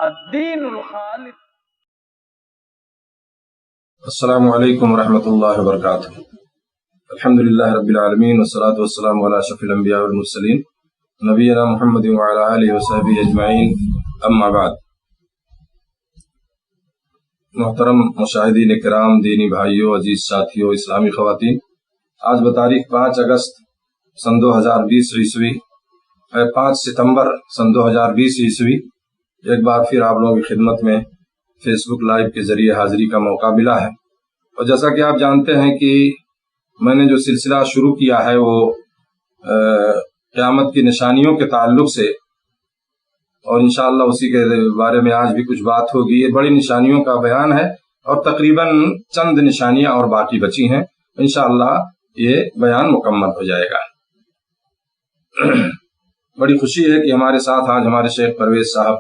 الدین الخالص. السلام علیکم ورحمۃ اللہ وبرکاتہ. الحمد للہ رب العالمین والصلاة والسلام علی اشرف الانبیاء والمرسلین نبینا محمد وعلی آلہ وصحبہ اجمعین. اما بعد. محترم مشاہدین کرام، دینی بھائیوں، عزیز ساتھیوں، اسلامی خواتین، آج بتاریخ 5 اگست سن 2020 عیسوی 5 ستمبر سن 2020 عیسوی ایک بار پھر آپ لوگوں کی خدمت میں فیس بک لائیو کے ذریعے حاضری کا موقع ملا ہے. اور جیسا کہ آپ جانتے ہیں کہ میں نے جو سلسلہ شروع کیا ہے وہ قیامت کی نشانیوں کے تعلق سے، اور انشاءاللہ اسی کے بارے میں آج بھی کچھ بات ہوگی. یہ بڑی نشانیوں کا بیان ہے اور تقریباً چند نشانیاں اور باقی بچی ہیں. انشاءاللہ یہ بیان مکمل ہو جائے گا. بڑی خوشی ہے کہ ہمارے ساتھ آج ہمارے شیخ پرویز صاحب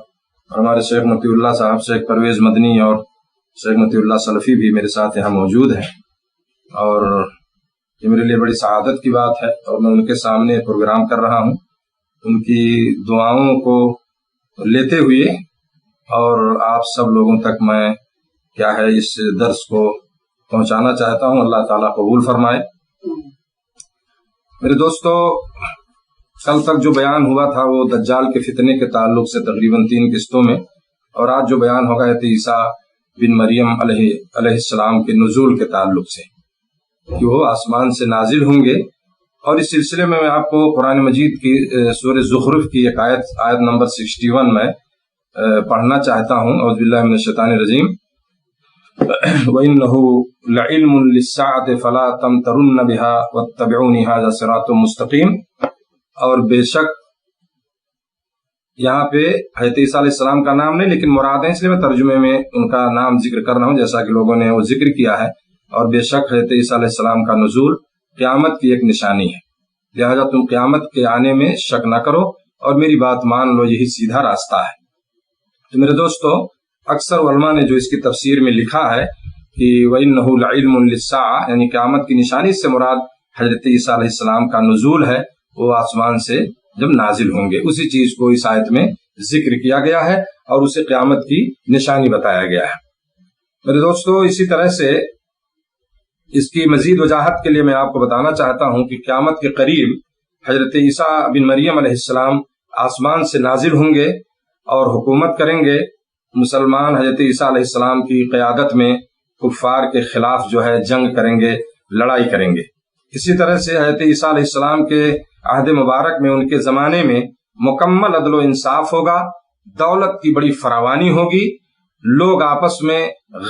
اور ہمارے شیخ مطیع اللہ صاحب، شیخ پرویز مدنی اور شیخ مطیع اللہ سلفی بھی میرے ساتھ یہاں موجود ہیں، اور یہ میرے لیے بڑی سعادت کی بات ہے. اور میں ان کے سامنے پروگرام کر رہا ہوں، ان کی دعاؤں کو لیتے ہوئے، اور آپ سب لوگوں تک میں اس درس کو پہنچانا چاہتا ہوں. اللہ تعالیٰ قبول فرمائے. میرے دوستو، کل تک جو بیان ہوا تھا وہ دجال کے فتنے کے تعلق سے تقریباً 3 قسطوں میں، اور آج جو بیان ہوگا ہے عیسیٰ بن مریم علیہ السلام کے نزول کے تعلق سے، کہ وہ آسمان سے نازل ہوں گے. اور اس سلسلے میں آپ کو قرآن مجید کی سورہ زخرف کی ایک آیت نمبر 61 میں پڑھنا چاہتا ہوں. اعوذ باللہ من الشیطان الرجیم. وَإِنَّهُ لَعِلْمٌ لِلسَّاعَةِ فَلَا تَمْتَرُنَّ بِهَا وَاتَّبِعُونِ هَذَا صِرَاطٌ مُسْتَقِيمٌ. اور بے شک یہاں پہ حضرت عیسیٰ علیہ السلام کا نام نہیں لیکن مراد ہے، اس لیے میں ترجمے میں ان کا نام ذکر کر رہا ہوں جیسا کہ لوگوں نے وہ ذکر کیا ہے. اور بے شک حضرت عیسیٰ علیہ السلام کا نزول قیامت کی ایک نشانی ہے، لہذا تم قیامت کے آنے میں شک نہ کرو اور میری بات مان لو، یہی سیدھا راستہ ہے. تو میرے دوستو، اکثر علماء نے جو اس کی تفسیر میں لکھا ہے کہ وَإِنَّهُ لَعِلْمٌ لِلسَّاعَةِ، یعنی قیامت کی نشانی سے مراد حضرت عیسیٰ علیہ السلام کا نزول ہے، وہ آسمان سے جب نازل ہوں گے. اسی چیز کو اس آیت میں ذکر کیا گیا ہے اور اسے قیامت کی نشانی بتایا گیا ہے. میرے دوستو، اسی طرح سے اس کی مزید وضاحت کے لیے میں آپ کو بتانا چاہتا ہوں کہ قیامت کے قریب حضرت عیسیٰ بن مریم علیہ السلام آسمان سے نازل ہوں گے اور حکومت کریں گے. مسلمان حضرت عیسیٰ علیہ السلام کی قیادت میں کفار کے خلاف جنگ کریں گے، لڑائی کریں گے. اسی طرح سے حضرت عیسیٰ علیہ السلام کے عہد مبارک میں، ان کے زمانے میں مکمل عدل و انصاف ہوگا، دولت کی بڑی فراوانی ہوگی، لوگ آپس میں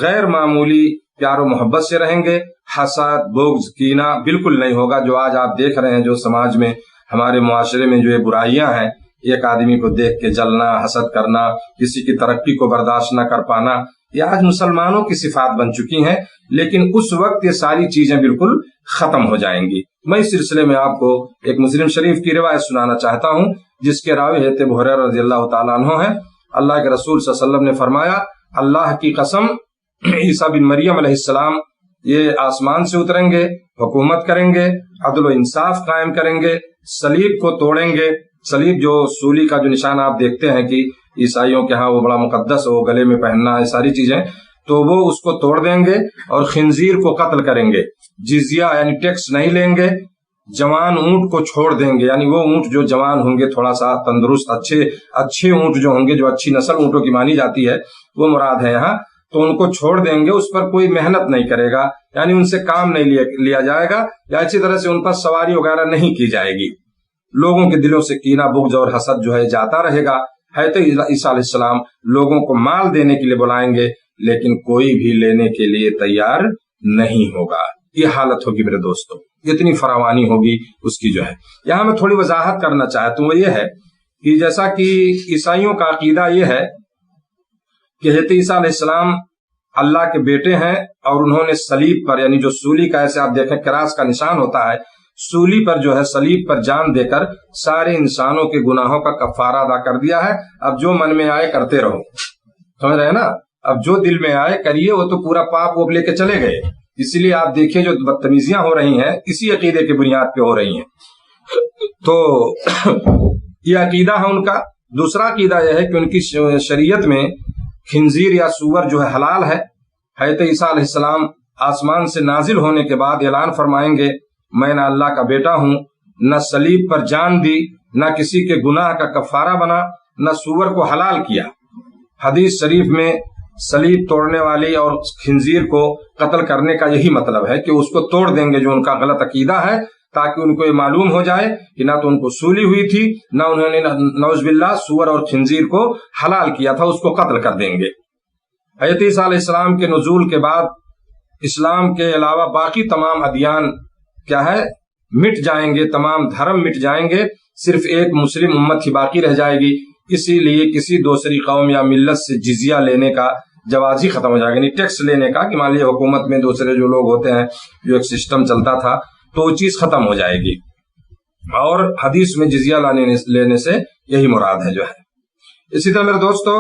غیر معمولی پیار و محبت سے رہیں گے، حسد، بغض، کینہ بالکل نہیں ہوگا. جو آج آپ دیکھ رہے ہیں جو سماج میں، ہمارے معاشرے میں جو یہ برائیاں ہیں، ایک آدمی کو دیکھ کے جلنا، حسد کرنا، کسی کی ترقی کو برداشت نہ کر پانا، یہ آج مسلمانوں کی صفات بن چکی ہیں. لیکن اس وقت یہ ساری چیزیں بالکل ختم ہو جائیں گی. میں اس سلسلے میں آپ کو ایک مسلم شریف کی روایت سنانا چاہتا ہوں جس کے راوی حضرت ابو ہریرہ رضی اللہ تعالیٰ عنہ ہیں. اللہ کے رسول صلی اللہ علیہ وسلم نے فرمایا، اللہ کی قسم، عیسیٰ بن مریم علیہ السلام یہ آسمان سے اتریں گے، حکومت کریں گے، عدل و انصاف قائم کریں گے، صلیب کو توڑیں گے. صلیب جو سولی کا جو نشان آپ دیکھتے ہیں کہ عیسائیوں کے ہاں وہ بڑا مقدس ہو، گلے میں پہننا، یہ ساری چیزیں، تو وہ اس کو توڑ دیں گے اور خنزیر کو قتل کریں گے. جزیہ یعنی ٹیکس نہیں لیں گے. جوان اونٹ کو چھوڑ دیں گے، یعنی وہ اونٹ جو جوان ہوں گے، تھوڑا سا تندرست، اچھے اونٹ جو ہوں گے، جو اچھی نسل اونٹوں کی مانی جاتی ہے، وہ مراد ہے یہاں، تو ان کو چھوڑ دیں گے. اس پر کوئی محنت نہیں کرے گا، یعنی ان سے کام نہیں لیا جائے گا، یا اسی طرح سے ان پر سواری وغیرہ نہیں کی جائے گی. لوگوں کے دلوں سے کینہ، بغض اور حسد جاتا رہے گا. حضرت عیسیٰ علیہ السلام لوگوں کو مال دینے کے لیے بلائیں گے لیکن کوئی بھی لینے کے لیے تیار نہیں ہوگا. یہ حالت ہوگی میرے دوستوں، اتنی فراوانی ہوگی اس کی یہاں میں تھوڑی وضاحت کرنا چاہتا ہوں. وہ یہ ہے کہ جیسا کہ عیسائیوں کا عقیدہ یہ ہے کہ حضرت عیسیٰ علیہ السلام اللہ کے بیٹے ہیں، اور انہوں نے صلیب پر، یعنی جو سولی کا، ایسے آپ دیکھیں کراس کا نشان ہوتا ہے، سولی پر صلیب پر جان دے کر سارے انسانوں کے گناہوں کا کفارہ ادا کر دیا ہے. اب جو من میں آئے کرتے رہو، سمجھ رہے ہیں نا، اب جو دل میں آئے کریے. وہ تو پورا پاپ وہ لے کے چلے گئے. اسی لیے آپ دیکھیں جو بدتمیزیاں ہو رہی ہیں اسی عقیدے کی بنیاد پہ ہو رہی ہیں. تو یہ عقیدہ ہے ان کا. دوسرا عقیدہ یہ ہے کہ ان کی شریعت میں خنزیر یا سور جو ہے حلال ہے. حضرت عیسیٰ علیہ السلام آسمان سے نازل ہونے کے بعد اعلان فرمائیں گے میں نہ اللہ کا بیٹا ہوں، نہ صلیب پر جان دی، نہ کسی کے گناہ کا کفارہ بنا، نہ سور کو حلال کیا. حدیث شریف میں صلیب توڑنے والی اور خنزیر کو قتل کرنے کا یہی مطلب ہے کہ اس کو توڑ دیں گے جو ان کا غلط عقیدہ ہے، تاکہ ان کو یہ معلوم ہو جائے کہ نہ تو ان کو سولی ہوئی تھی، نہ انہوں نے نعوذ باللہ سور اور خنزیر کو حلال کیا تھا، اس کو قتل کر دیں گے. حضرت عیسیٰ علیہ السلام کے نزول کے بعد اسلام کے علاوہ باقی تمام ادیان کیا ہے مٹ جائیں گے، تمام دھرم مٹ جائیں گے، صرف ایک مسلم امت ہی باقی رہ جائے گی. اسی لیے کسی دوسری قوم یا ملت سے جزیہ لینے کا جواز ہی ختم ہو جائے گا، یعنی ٹیکس لینے کا، کہ مان لیجیے حکومت میں دوسرے جو لوگ ہوتے ہیں جو ایک سسٹم چلتا تھا تو وہ چیز ختم ہو جائے گی. اور حدیث میں جزیہ لینے سے یہی مراد ہے جو ہے. اسی طرح میرے دوستو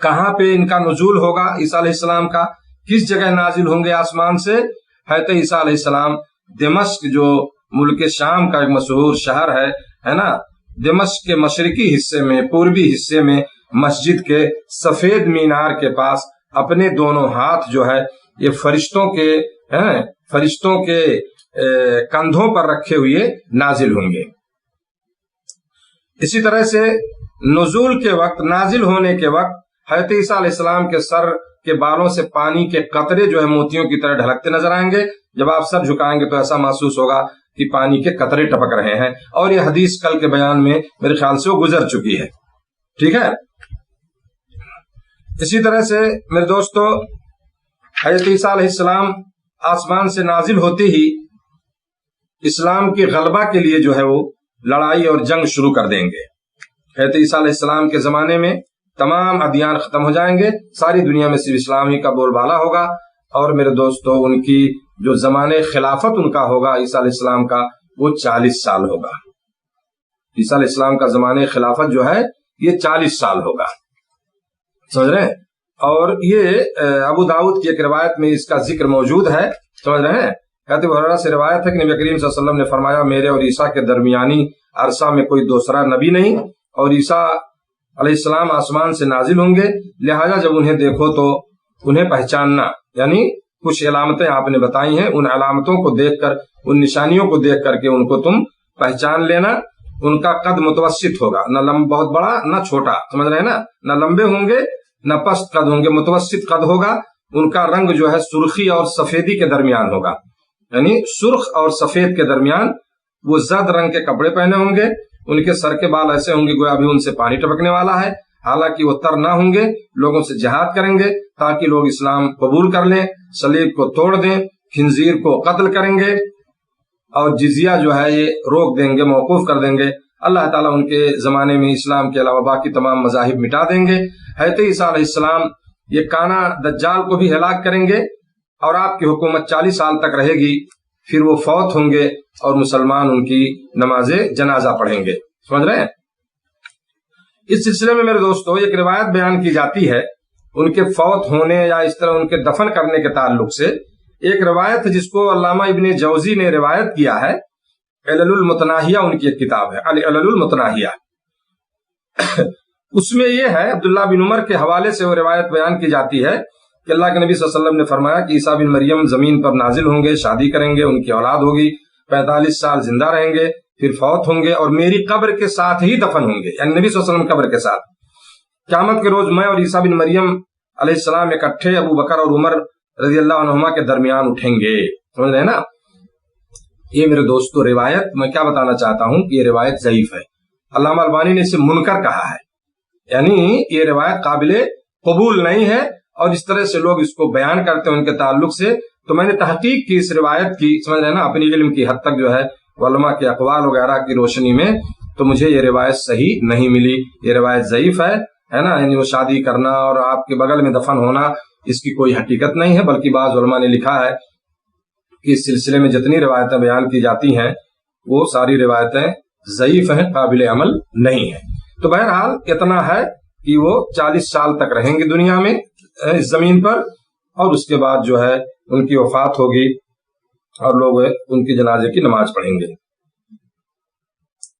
کہاں پہ ان کا نزول ہوگا عیسیٰ علیہ السلام کا، کس جگہ نازل ہوں گے آسمان سے؟ حضرت عیسیٰ علیہ السلام دمشق جو ملک شام کا ایک مشہور شہر ہے نا، دمشق کے مشرقی حصے میں، پوربی حصے میں مسجد کے سفید مینار کے پاس اپنے دونوں ہاتھ جو ہے یہ فرشتوں کے کندھوں پر رکھے ہوئے نازل ہوں گے. اسی طرح سے نزول کے وقت، نازل ہونے کے وقت حضرت عیسیٰ علیہ السلام کے سر کے بالوں سے پانی کے قطرے جو ہے موتیوں کی طرح ڈھلکتے نظر آئیں گے. جب آپ سر جھکائیں گے تو ایسا محسوس ہوگا کہ پانی کے قطرے ٹپک رہے ہیں، اور یہ حدیث کل کے بیان میں میرے خیال سے وہ گزر چکی ہے. ٹھیک ہے. اسی طرح سے میرے دوستو حضرت عیسیٰ علیہ السلام آسمان سے نازل ہوتے ہی اسلام کے غلبہ کے لیے جو ہے وہ لڑائی اور جنگ شروع کر دیں گے. حضرت عیسیٰ علیہ السلام کے زمانے میں تمام ادیان ختم ہو جائیں گے، ساری دنیا میں صرف اسلام ہی کا بول بالا ہوگا. اور میرے دوستو ان کی جو زمانے خلافت ان کا ہوگا عیسیٰ علیہ السلام کا، وہ 40 سال ہوگا. عیسیٰ علیہ السلام کا زمانے خلافت جو ہے یہ 40 سال ہوگا. سمجھ رہے ہیں؟ اور یہ ابو داؤد کی ایک روایت میں اس کا ذکر موجود ہے. سمجھ رہے ہیں؟ حضرت ابو ہریرہ سے روایت ہے کہ نبی کریم صلی اللہ علیہ وسلم نے فرمایا میرے اور عیسیٰ کے درمیانی عرصہ میں کوئی دوسرا نبی نہیں، اور عیسیٰ علیہ السلام آسمان سے نازل ہوں گے، لہذا جب انہیں دیکھو تو انہیں پہچاننا. یعنی کچھ علامتیں آپ نے بتائی ہیں، ان علامتوں کو دیکھ کر، ان نشانیوں کو دیکھ کر کے ان کو تم پہچان لینا. ان کا قد متوسط ہوگا، نہ بہت بڑا نہ چھوٹا، سمجھ رہے ہیں نا، نہ لمبے ہوں گے نہ پست قد ہوں گے، متوسط قد ہوگا. ان کا رنگ جو ہے سرخی اور سفیدی کے درمیان ہوگا، یعنی سرخ اور سفید کے درمیان. وہ زرد رنگ کے کپڑے پہنے ہوں گے، ان کے سر کے بال ایسے ہوں گے گویا ابھی ان سے پانی ٹپکنے والا ہے. حالانکہ وہ تر نہ ہوں گے، لوگوں سے جہاد کریں گے تاکہ لوگ اسلام قبول کر لیں، صلیب کو توڑ دیں، خنزیر کو قتل کریں گے، اور جزیہ جو ہے یہ روک دیں گے، موقوف کر دیں گے. اللہ تعالیٰ ان کے زمانے میں اسلام کے علاوہ باقی تمام مذاہب مٹا دیں گے. حضرت عیسیٰ علیہ السلام یہ کانا دجال کو بھی ہلاک کریں گے، اور آپ کی حکومت 40 سال تک رہے گی. پھر وہ فوت ہوں گے اور مسلمان ان کی نماز جنازہ پڑھیں گے. سمجھ رہے ہیں؟ اس سلسلے میں میرے دوستو ایک روایت بیان کی جاتی ہے ان کے فوت ہونے یا اس طرح ان کے دفن کرنے کے تعلق سے. ایک روایت ہے جس کو علامہ ابن جوزی نے روایت کیا ہے، علل المتناہیہ ان کی ایک کتاب ہے، علل المتناہیہ. اس میں یہ ہے، عبداللہ بن عمر کے حوالے سے وہ روایت بیان کی جاتی ہے کہ اللہ کے نبی صلی اللہ علیہ وسلم نے فرمایا کہ عیسیٰ بن مریم زمین پر نازل ہوں گے، شادی کریں گے، ان کی اولاد ہوگی، 45 سال زندہ رہیں گے، پھر فوت ہوں گے اور میری قبر کے ساتھ ہی دفن ہوں گے، یعنی نبی صلی اللہ علیہ وسلم قبر کے ساتھ. قیامت کے روز میں اور عیسیٰ بن مریم علیہ السلام اکٹھے ابو بکر اور عمر رضی اللہ عنہما کے درمیان اٹھیں گے. سمجھ رہے ہیں نا؟ یہ میرے دوستو روایت میں کیا بتانا چاہتا ہوں کہ یہ روایت ضعیف ہے. علامہ البانی نے اسے منکر کہا ہے، یعنی یہ روایت قابل قبول نہیں ہے، اور اس طرح سے لوگ اس کو بیان کرتے ہیں ان کے تعلق سے. تو میں نے تحقیق کی اس روایت کی، سمجھ رہے ہیں نا، اپنی علم کی حد تک جو ہے علماء کے اقوال وغیرہ کی روشنی میں، تو مجھے یہ روایت صحیح نہیں ملی. یہ روایت ضعیف ہے نا. یعنی وہ شادی کرنا اور آپ کے بغل میں دفن ہونا اس کی کوئی حقیقت نہیں ہے، بلکہ بعض علماء نے لکھا ہے کہ اس سلسلے میں جتنی روایتیں بیان کی جاتی ہیں وہ ساری روایتیں ضعیف ہیں، قابل عمل نہیں ہیں. تو بہرحال اتنا ہے کہ وہ 40 سال تک رہیں گے دنیا میں اس زمین پر، اور اس کے بعد جو ہے ان کی وفات ہوگی اور لوگ ان کی جنازے کی نماز پڑھیں گے.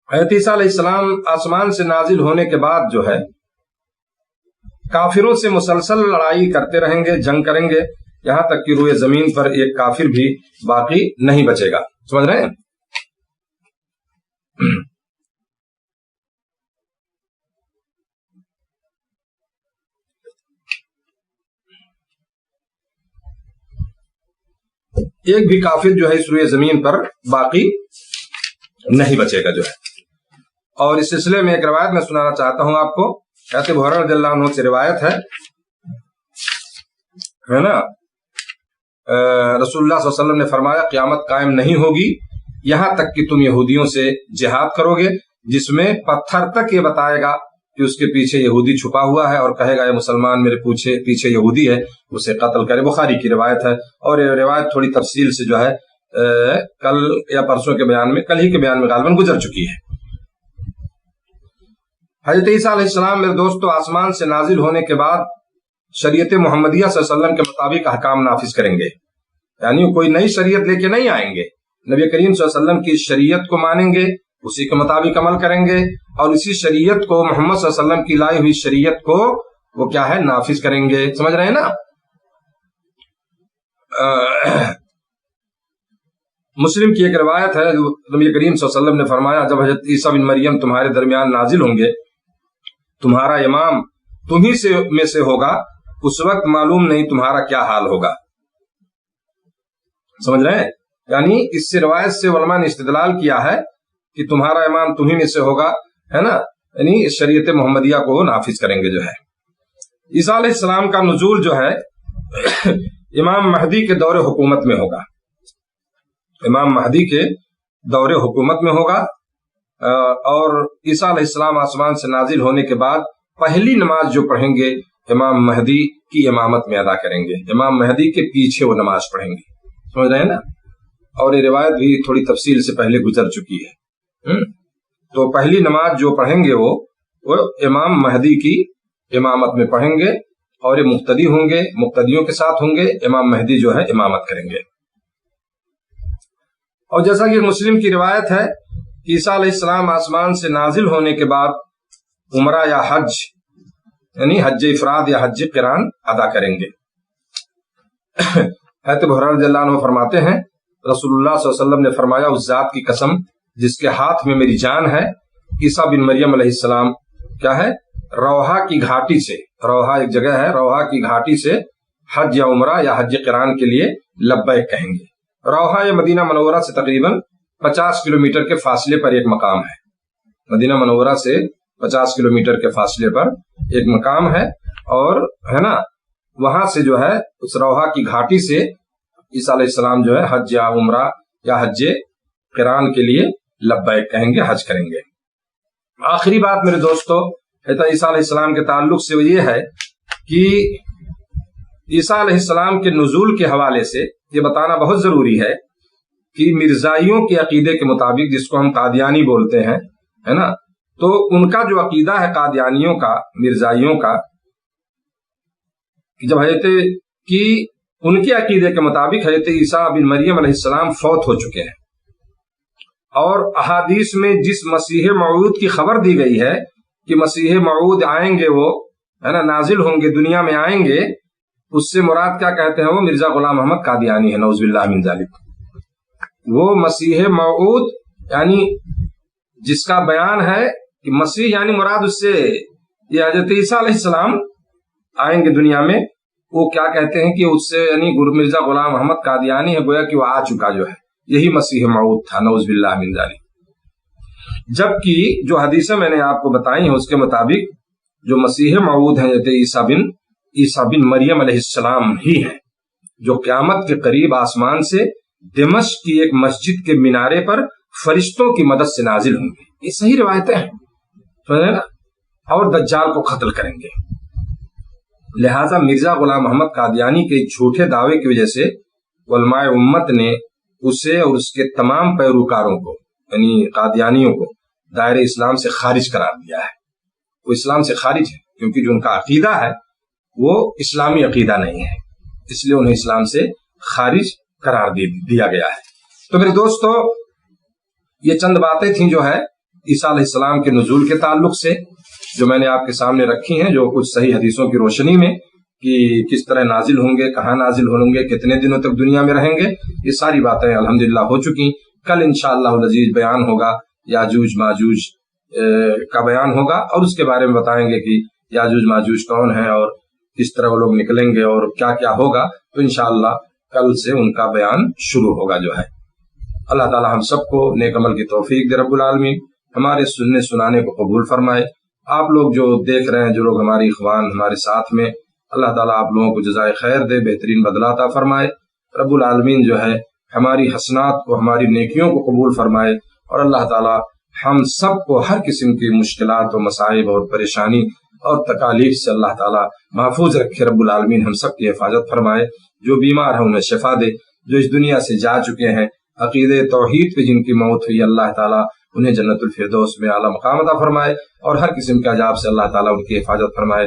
حضرت عیسیٰ علیہ السلام آسمان سے نازل ہونے کے بعد جو ہے کافروں سے مسلسل لڑائی کرتے رہیں گے، جنگ کریں گے، یہاں تک کہ روئے زمین پر ایک کافر بھی باقی نہیں بچے گا. سمجھ رہے ہیں؟ ایک بھی کافر جو ہے اس روئے زمین پر باقی نہیں بچے گا جو ہے. اور اس سلسلے میں ایک روایت میں سنانا چاہتا ہوں آپ کو. کہتے ابو ہریرہ رضی اللہ عنہ سے روایت ہے نا، رسول اللہ صلی اللہ علیہ وسلم نے فرمایا قیامت قائم نہیں ہوگی یہاں تک کہ تم یہودیوں سے جہاد کرو گے، جس میں پتھر تک یہ بتائے گا کہ اس کے پیچھے یہودی چھپا ہوا ہے، اور کہے گا یہ مسلمان میرے پیچھے یہودی ہے، اسے قتل کرے. بخاری کی روایت ہے. اور یہ روایت تھوڑی تفصیل سے جو ہے کل یا پرسوں کے بیان میں، کل ہی کے بیان میں غالباً گزر چکی ہے. حضرت عیسیٰ علیہ السلام میرے دوستو آسمان سے نازل ہونے کے بعد شریعت محمدیہ صلی اللہ علیہ وسلم کے مطابق احکام نافذ کریں گے. یعنی کوئی نئی شریعت لے کے نہیں آئیں گے، نبی کریم صلی اللہ علیہ وسلم کی شریعت کو مانیں گے، اسی کے مطابق عمل کریں گے، اور اسی شریعت کو محمد صلی اللہ علیہ وسلم کی لائی ہوئی شریعت کو وہ کیا ہے نافذ کریں گے. سمجھ رہے ہیں نا؟ مسلم کی ایک روایت ہے، نبی کریم صلی اللہ علیہ وسلم نے فرمایا جب حضرت عیسیٰ بن مریم تمہارے درمیان نازل ہوں گے، تمہارا امام تمہیں میں سے ہوگا، اس وقت معلوم نہیں تمہارا کیا حال ہوگا. سمجھ رہے ہیں؟ یعنی اس سے روایت سے علماء نے استدلال کیا ہے کہ تمہارا امام تمہیں میں سے ہوگا، ہے نا، یعنی شریعت محمدیہ کو نافذ کریں گے جو ہے. عیسیٰ علیہ السلام کا نزول جو ہے امام مہدی کے دور حکومت میں ہوگا. امام مہدی کے دور حکومت میں ہوگا. اور عیسیٰ علیہ السلام آسمان سے نازل ہونے کے بعد پہلی نماز جو پڑھیں گے امام مہدی کی امامت میں ادا کریں گے. امام مہدی کے پیچھے وہ نماز پڑھیں گے. سمجھ رہے ہیں نا؟ اور یہ روایت بھی تھوڑی تفصیل سے پہلے گزر چکی ہے. تو پہلی نماز جو پڑھیں گے وہ امام مہدی کی امامت میں پڑھیں گے، اور یہ مقتدی ہوں گے، مقتدیوں کے ساتھ ہوں گے. امام مہدی جو ہے امامت کریں گے. اور جیسا کہ مسلم کی روایت ہے، عیسیٰ علیہ السلام آسمان سے نازل ہونے کے بعد عمرہ یا حج، یعنی حج افراد یا حج قران ادا کریں گے. حضرت ابو ہریرہ رضی اللہ عنہ فرماتے ہیں رسول اللہ صلی اللہ علیہ وسلم نے فرمایا اس ذات کی قسم جس کے ہاتھ میں میری جان ہے، عیسیٰ بن مریم علیہ السلام کیا ہے روحا کی گھاٹی سے، روحا ایک جگہ ہے، روحا کی گھاٹی سے حج یا عمرہ یا حج قران کے لیے لبیک کہیں گے. روحا یہ مدینہ منورہ سے تقریباً 50 کلومیٹر کے فاصلے پر ایک مقام ہے. مدینہ منورہ سے 50 کلومیٹر کے فاصلے پر ایک مقام ہے، اور ہے نا وہاں سے جو ہے اس روحا کی گھاٹی سے عیسیٰ علیہ السلام جو ہے حج یا عمرہ یا حج قران کے لیے لبیک کہیں گے، حج کریں گے. آخری بات میرے دوستو حضرت عیسیٰ علیہ السلام کے تعلق سے وہ یہ ہے کہ عیسیٰ علیہ السلام کے نزول کے حوالے سے یہ بتانا بہت ضروری ہے کہ مرزائیوں کے عقیدے کے مطابق، جس کو ہم قادیانی بولتے ہیں، ہے نا، تو ان کا جو عقیدہ ہے قادیانیوں کا، مرزائیوں کا، جب ان کے عقیدے کے مطابق حضرت عیسیٰ بن مریم علیہ السلام فوت ہو چکے ہیں، اور احادیث میں جس مسیح موعود کی خبر دی گئی ہے کہ مسیح موعود آئیں گے، وہ ہے نا نازل ہوں گے، دنیا میں آئیں گے، اس سے مراد کیا کہتے ہیں وہ مرزا غلام احمد قادیانی ہے، نعوذ باللہ من ذالک. وہ مسیح موعود یعنی جس کا بیان ہے کہ مسیح یعنی مراد اس سے یہ حضرت عیسیٰ علیہ السلام آئیں گے دنیا میں، وہ کیا کہتے ہیں کہ اس سے یعنی مرزا غلام احمد قادیانی ہے، گویا کہ وہ آ چکا جو ہے، یہی مسیح موعود تھا، نعوذ باللہ من ذالک. جبکہ جو حدیثیں میں نے آپ کو بتائی ہیں اس کے مطابق جو مسیح موعود ہیں حضرت عیسیٰ بن مریم علیہ السلام ہی ہیں، جو قیامت کے قریب آسمان سے دمشق کی ایک مسجد کے مینارے پر فرشتوں کی مدد سے نازل ہوں گے. یہ صحیح روایتیں ہیں نا، اور دجال کو قتل کریں گے. لہذا مرزا غلام محمد قادیانی کے جھوٹے دعوے کی وجہ سے علماء امت نے اسے اور اس کے تمام پیروکاروں کو یعنی قادیانیوں کو دائرہ اسلام سے خارج قرار دیا ہے. وہ اسلام سے خارج ہے کیونکہ جو ان کا عقیدہ ہے وہ اسلامی عقیدہ نہیں ہے، اس لیے انہیں اسلام سے خارج قرار دیا گیا ہے. تو میرے دوستو یہ چند باتیں تھیں جو ہے عیسیٰ علیہ السلام کے نزول کے تعلق سے جو میں نے آپ کے سامنے رکھی ہیں، جو کچھ صحیح حدیثوں کی روشنی میں کہ کس طرح نازل ہوں گے، کہاں نازل ہوں گے، کتنے دنوں تک دنیا میں رہیں گے، یہ ساری باتیں الحمدللہ ہو چکی۔ کل انشاءاللہ العزیز بیان ہوگا یاجوج ماجوج کا بیان ہوگا، اور اس کے بارے میں بتائیں گے کہ یاجوج ماجوج کون ہیں اور کس طرح وہ لوگ نکلیں گے اور کیا کیا ہوگا۔ تو انشاءاللہ کل سے ان کا بیان شروع ہوگا جو ہے۔ اللہ تعالی ہم سب کو نیک عمل کی توفیق دے رب العالمین، ہمارے سننے سنانے کو قبول فرمائے۔ آپ لوگ جو دیکھ رہے ہیں، جو لوگ ہماری اخوان ہمارے ساتھ میں، اللہ تعالیٰ آپ لوگوں کو جزائے خیر دے، بہترین بدلہ عطا فرمائے۔ رب العالمین جو ہے ہماری حسنات کو، ہماری نیکیوں کو قبول فرمائے، اور اللہ تعالیٰ ہم سب کو ہر قسم کی مشکلات و مصائب اور پریشانی اور تکالیف سے اللہ تعالیٰ محفوظ رکھے۔ رب العالمین ہم سب کی حفاظت فرمائے۔ جو بیمار ہیں انہیں شفا دے، جو اس دنیا سے جا چکے ہیں عقیدے توحید پہ جن کی موت ہوئی، اللہ تعالیٰ انہیں جنت الفردوس میں اعلیٰ مقام عطا فرمائے، اور ہر قسم کے عذاب سے اللہ تعالیٰ ان کی حفاظت فرمائے۔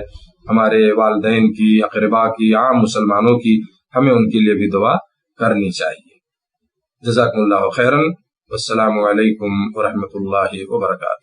ہمارے والدین کی، اقربا کی، عام مسلمانوں کی ہمیں ان کے لیے بھی دعا کرنی چاہیے۔ جزاکم اللہ خیرا، والسلام علیکم ورحمۃ اللہ وبرکاتہ۔